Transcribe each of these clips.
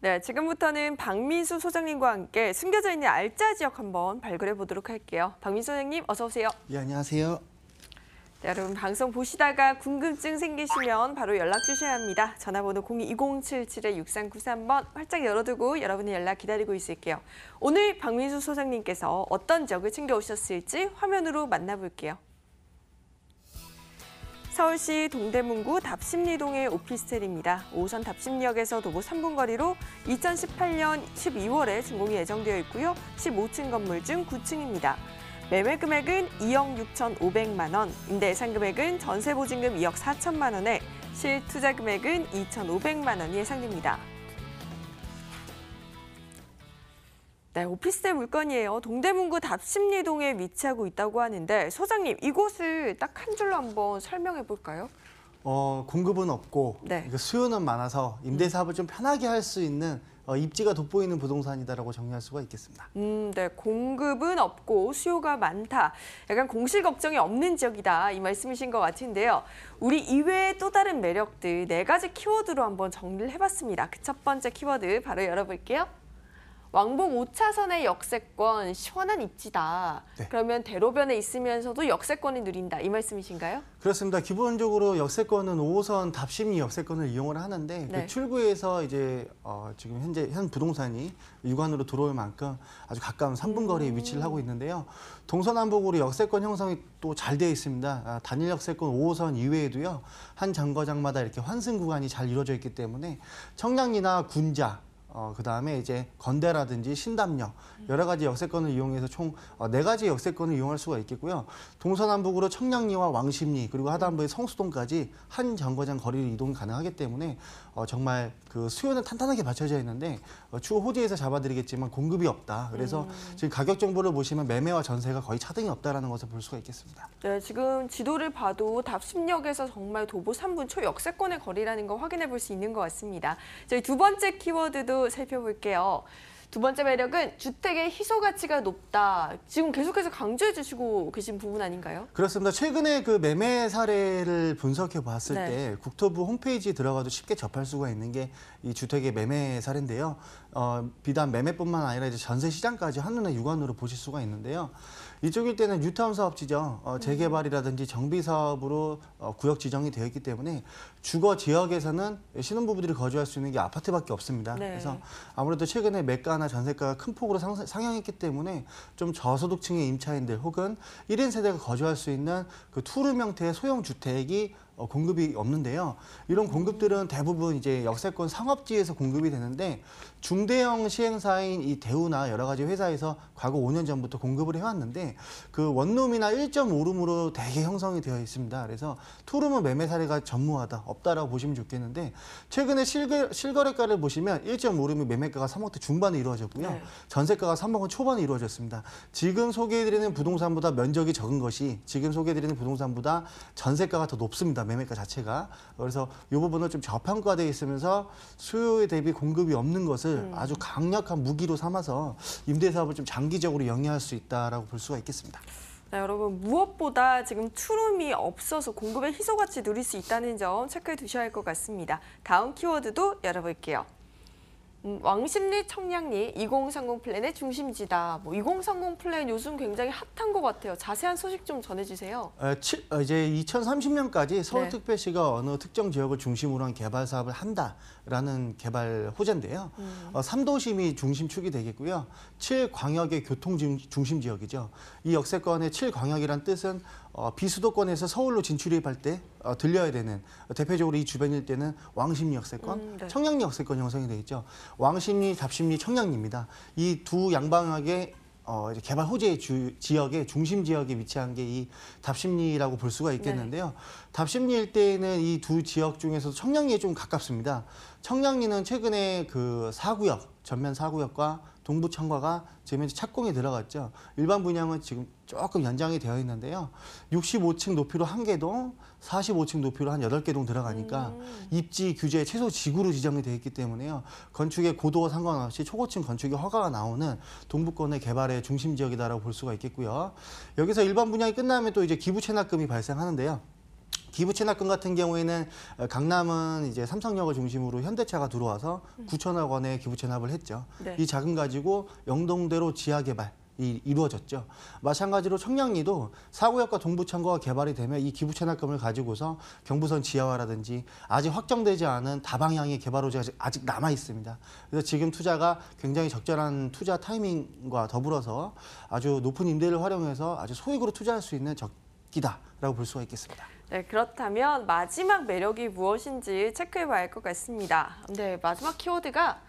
네, 지금부터는 박민수 소장님과 함께 숨겨져 있는 알짜 지역 한번 발굴해 보도록 할게요. 박민수 소장님, 어서 오세요. 예, 안녕하세요. 네, 여러분 방송 보시다가 궁금증 생기시면 바로 연락 주셔야 합니다. 전화번호 02-2077-6393번 활짝 열어두고 여러분의 연락 기다리고 있을게요. 오늘 박민수 소장님께서 어떤 지역을 챙겨오셨을지 화면으로 만나볼게요. 서울시 동대문구 답심리동의 오피스텔입니다. 5호선 답심리역에서 도보 3분 거리로 2018년 12월에 준공이 예정되어 있고요. 15층 건물 중 9층입니다. 매매 금액은 2억 6,500만 원, 임대 예상 금액은 전세 보증금 2억 4천만 원에 실투자 금액은 2,500만 원이 예상됩니다. 네, 오피스텔 물건이에요. 동대문구 답심리동에 위치하고 있다고 하는데 소장님, 이곳을 딱 한 줄로 한번 설명해 볼까요? 공급은 없고 네. 수요는 많아서 임대 사업을 좀 편하게 할 수 있는 입지가 돋보이는 부동산이다라고 정리할 수가 있겠습니다. 네, 공급은 없고 수요가 많다. 약간 공실 걱정이 없는 지역이다 이 말씀이신 것 같은데요. 우리 이외의 또 다른 매력들 4가지 키워드로 한번 정리를 해봤습니다. 그 첫 번째 키워드 바로 열어볼게요. 왕복 5차선의 역세권, 시원한 입지다. 네. 그러면 대로변에 있으면서도 역세권을 누린다. 이 말씀이신가요? 그렇습니다. 기본적으로 역세권은 5호선 답심리 역세권을 이용을 하는데 네. 그 출구에서 이제 지금 현 부동산이 육안으로 들어올 만큼 아주 가까운 3분 거리에 위치를 하고 있는데요. 동서남북으로 역세권 형성이 또 잘 되어 있습니다. 단일 역세권 5호선 이외에도요. 한 정거장마다 이렇게 환승 구간이 잘 이루어져 있기 때문에 청량리나 군자 그다음에 이제 건대라든지 신담역 여러 가지 역세권을 이용해서 총 4가지 역세권을 이용할 수가 있겠고요. 동서남북으로 청량리와 왕십리 그리고 하단부의 성수동까지 한 정거장 거리를 이동 가능하기 때문에 정말 그 수요는 탄탄하게 받쳐져 있는데 추후 호재에서 잡아드리겠지만 공급이 없다. 그래서 지금 가격 정보를 보시면 매매와 전세가 거의 차등이 없다라는 것을 볼 수가 있겠습니다. 네, 지금 지도를 봐도 답심역에서 정말 도보 3분 초역세권의 거리라는 거 확인해 볼 수 있는 것 같습니다. 저희 두 번째 키워드도 살펴볼게요. 두 번째 매력은 주택의 희소 가치가 높다. 지금 계속해서 강조해 주시고 계신 부분 아닌가요? 그렇습니다. 최근에 그 매매 사례를 분석해 봤을 네. 때 국토부 홈페이지에 들어가도 쉽게 접할 수가 있는 게 이 주택의 매매 사례인데요. 비단 매매뿐만 아니라 이제 전세 시장까지 한눈에 육안으로 보실 수가 있는데요. 이쪽일 때는 뉴타운 사업지죠. 재개발이라든지 정비 사업으로 구역 지정이 되어 있기 때문에 주거 지역에서는 신혼부부들이 거주할 수 있는 게 아파트밖에 없습니다. 네. 그래서 아무래도 최근에 매가나 전세가가 큰 폭으로 상향했기 때문에 좀 저소득층의 임차인들 혹은 1인 세대가 거주할 수 있는 그 투룸 형태의 소형 주택이 공급이 없는데요. 이런 공급들은 대부분 이제 역세권 상업지에서 공급이 되는데 중대형 시행사인 이 대우나 여러 가지 회사에서 과거 5년 전부터 공급을 해왔는데 그 원룸이나 1.5룸으로 대개 형성이 되어 있습니다. 그래서 투룸은 매매 사례가 전무하다, 없다라고 보시면 좋겠는데 최근에 실거래가를 보시면 1.5룸이 매매가가 3억대 중반에 이루어졌고요. 네. 전세가가 3억 원 초반에 이루어졌습니다. 지금 소개해드리는 부동산보다 면적이 적은 것이 지금 소개해드리는 부동산보다 전세가가 더 높습니다. 매매가 자체가. 그래서 이 부분은 좀 저평가되어 있으면서 수요에 대비 공급이 없는 것을 아주 강력한 무기로 삼아서 임대사업을 좀 장기적으로 영위할 수 있다라고 볼 수가 있겠습니다. 네, 여러분 무엇보다 지금 투룸이 없어서 공급의 희소같이 누릴 수 있다는 점 체크해 두셔야 할 것 같습니다. 다음 키워드도 열어볼게요. 왕십리 청량리 2030 플랜의 중심지다. 2030 플랜 요즘 굉장히 핫한 것 같아요. 자세한 소식 좀 전해주세요. 이제 2030년까지 서울특별시가 어느 특정 지역을 중심으로 한 개발 사업을 한다라는 개발 호재인데요. 3도심이 중심축이 되겠고요. 7광역의 교통 중심 지역이죠. 이 역세권의 7광역이란 뜻은 비수도권에서 서울로 진출입할 때 들려야 되는 대표적으로 이 주변 일대는 왕십리 역세권, 네. 청량리 역세권 형성이 되어 있죠. 왕십리, 답심리, 청량리입니다. 이 두 양방향의 이제 개발 호재 지역의 중심 지역에 위치한 게 이 답심리라고 볼 수가 있겠는데요. 네. 답심리 일대에는 이 두 지역 중에서도 청량리에 좀 가깝습니다. 청량리는 최근에 그 4구역, 전면 4구역과 동부 청과가 지금 현재 착공이 들어갔죠. 일반 분양은 지금 조금 연장이 되어 있는데요. 65층 높이로 1개동, 45층 높이로 한 8개 동 들어가니까 입지 규제 최소 지구로 지정이 되어 있기 때문에요. 건축의 고도와 상관없이 초고층 건축의 허가가 나오는 동부권의 개발의 중심 지역이다라고 볼 수가 있겠고요. 여기서 일반 분양이 끝나면 또 이제 기부 체납금이 발생하는데요. 기부 체납금 같은 경우에는 강남은 이제 삼성역을 중심으로 현대차가 들어와서 9천억 원의 기부 체납을 했죠. 네. 이 자금 가지고 영동대로 지하 개발이 이루어졌죠. 마찬가지로 청량리도 사구역과 동부창고가 개발이 되면 이 기부 체납금을 가지고서 경부선 지하화라든지 아직 확정되지 않은 다방향의 개발 호재가 아직 남아 있습니다. 그래서 지금 투자가 굉장히 적절한 투자 타이밍과 더불어서 아주 높은 임대를 활용해서 아주 소액으로 투자할 수 있는 적기다라고 볼 수가 있겠습니다. 네, 그렇다면 마지막 매력이 무엇인지 체크해봐야 할 것 같습니다. 네, 마지막 키워드가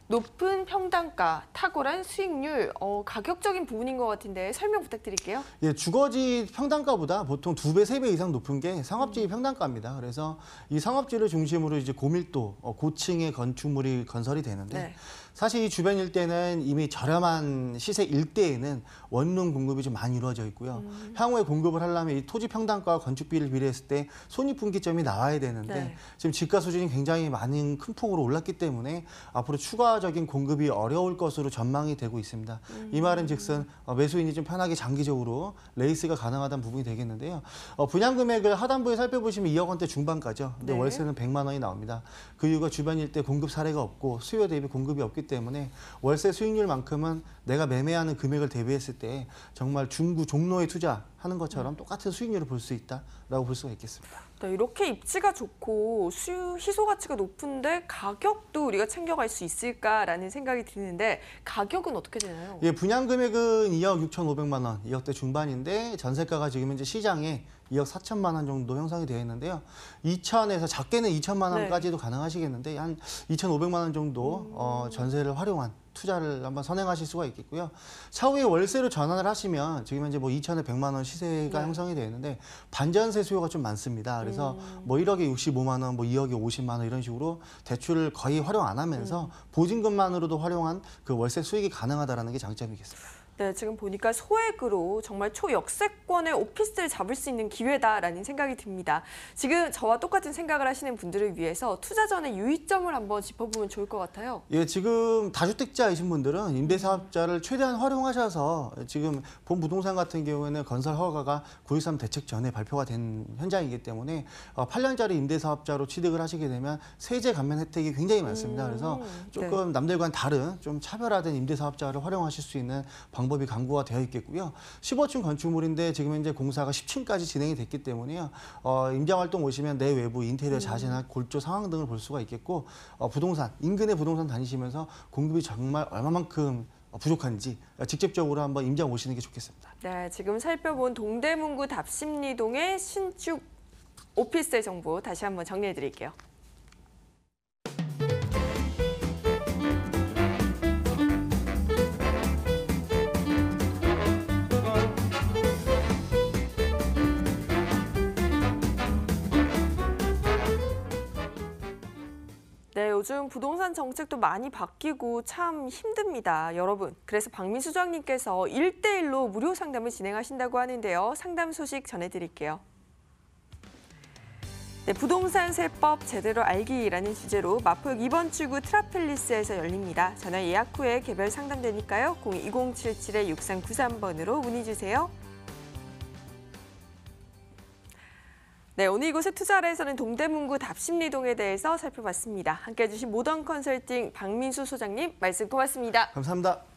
높은 평당가, 탁월한 수익률, 가격적인 부분인 것 같은데 설명 부탁드릴게요. 예, 주거지 평당가보다 보통 2배, 3배 이상 높은 게 상업지 평당가입니다. 그래서 이 상업지를 중심으로 이제 고밀도, 고층의 건축물이 건설이 되는데 네. 사실 이 주변 일대는 이미 저렴한 시세 일대에는 원룸 공급이 좀 많이 이루어져 있고요. 향후에 공급을 하려면 이 토지 평당가와 건축비를 비례했을 때 손익분기점이 나와야 되는데 네. 지금 지가 수준이 굉장히 많은 큰 폭으로 올랐기 때문에 앞으로 추가적인 공급이 어려울 것으로 전망이 되고 있습니다. 이 말은즉슨 매수인이 좀 편하게 장기적으로 레이스가 가능하다는 부분이 되겠는데요. 분양 금액을 하단부에 살펴보시면 2억 원대 중반가죠. 근데 네. 월세는 100만 원이 나옵니다. 그 이유가 주변 일대 공급 사례가 없고 수요 대비 공급이 없기 때문에 월세 수익률만큼은 내가 매매하는 금액을 대비했을 때 정말 중구 종로에 투자하는 것처럼 똑같은 수익률을 볼 수 있다라고 볼 수가 있겠습니다. 네, 이렇게 입지가 좋고 희소 가치가 높은데 가격도 우리가 챙겨갈 수 있을까라는 생각이 드는데 가격은 어떻게 되나요? 예, 분양 금액은 2억 6,500만 원, 2억대 중반인데 전세가가 지금 현재 시장에 2억 4천만 원 정도 형성이 되어 있는데요. 2천에서 작게는 2천만 원까지도 가능하시겠는데 한 2,500만 원 정도 전세를 활용한 투자를 한번 선행하실 수가 있겠고요. 차후에 월세로 전환을 하시면 지금 현재 뭐 2천에 100만 원 시세가 네. 형성이 되어 있는데 반전세 수요가 좀 많습니다. 그래서 뭐 1억에 65만 원, 뭐 2억에 50만 원 이런 식으로 대출을 거의 활용 안 하면서 보증금만으로도 활용한 그 월세 수익이 가능하다라는 게 장점이겠습니다. 네, 지금 보니까 소액으로 정말 초역세권의 오피스를 잡을 수 있는 기회다라는 생각이 듭니다. 지금 저와 똑같은 생각을 하시는 분들을 위해서 투자 전에 유의점을 한번 짚어보면 좋을 것 같아요. 예, 지금 다주택자이신 분들은 임대사업자를 최대한 활용하셔서 지금 본 부동산 같은 경우에는 건설 허가가 9.13 대책 전에 발표가 된 현장이기 때문에 8년짜리 임대사업자로 취득을 하시게 되면 세제 감면 혜택이 굉장히 많습니다. 그래서 조금 남들과는 다른 좀 차별화된 임대사업자를 활용하실 수 있는 방법이 강구가 되어 있겠고요. 15층 건축물인데 지금 현재 공사가 10층까지 진행이 됐기 때문에요. 임장활동 오시면 내외부 인테리어 자재나 골조 상황 등을 볼 수가 있겠고 부동산, 인근의 부동산 다니시면서 공급이 정말 얼마만큼 부족한지 직접적으로 한번 임장 오시는 게 좋겠습니다. 네, 지금 살펴본 동대문구 답심리동의 신축 오피스텔 정보 다시 한번 정리해 드릴게요. 네, 요즘 부동산 정책도 많이 바뀌고 참 힘듭니다, 여러분. 그래서 박민수 소장님께서 1대1로 무료 상담을 진행하신다고 하는데요. 상담 소식 전해드릴게요. 네, 부동산 세법 제대로 알기라는 주제로 마포역 2번 출구 트라펠리스에서 열립니다. 전화 예약 후에 개별 상담되니까요. 02-2077-6393번으로 문의 주세요. 네, 오늘 이곳의 투자라에서는 동대문구 답심리동에 대해서 살펴봤습니다. 함께해 주신 모던 컨설팅 박민수 소장님 말씀 고맙습니다. 감사합니다.